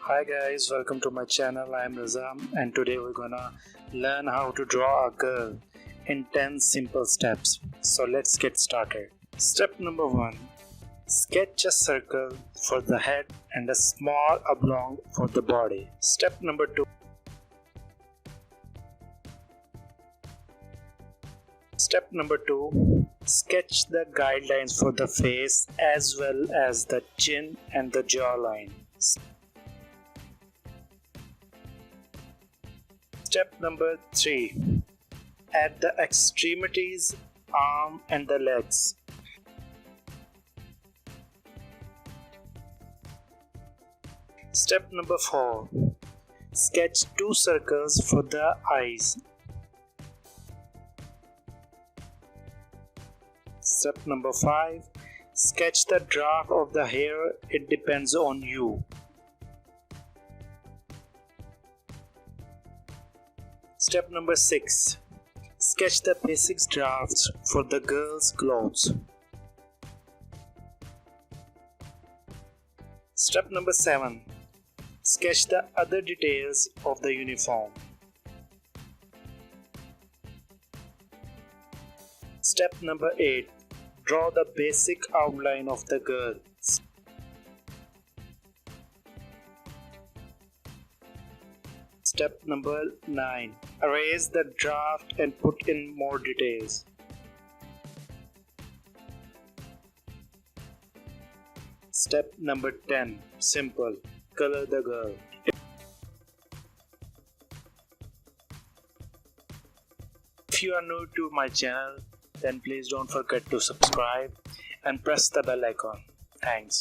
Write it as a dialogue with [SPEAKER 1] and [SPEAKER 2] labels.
[SPEAKER 1] Hi guys, welcome to my channel. I am Raza and today we're gonna learn how to draw a girl in 10 simple steps. So let's get started. Step number 1. Sketch a circle for the head and a small oblong for the body. Step number 2. Step number 2. Sketch the guidelines for the face as well as the chin and the jawline. Step number 3. Add the extremities, arm and the legs. Step number 4. Sketch 2 circles for the eyes. Step number 5. Sketch the draft of the hair. It depends on you. Step number 6. Sketch the basic drafts for the girl's clothes. Step number 7. Sketch the other details of the uniform. Step number 8. Draw the basic outline of the girl. Step number 9. Erase the draft and put in more details. Step number 10. Simple. Color the girl. If you are new to my channel, then please don't forget to subscribe and press the bell icon. Thanks.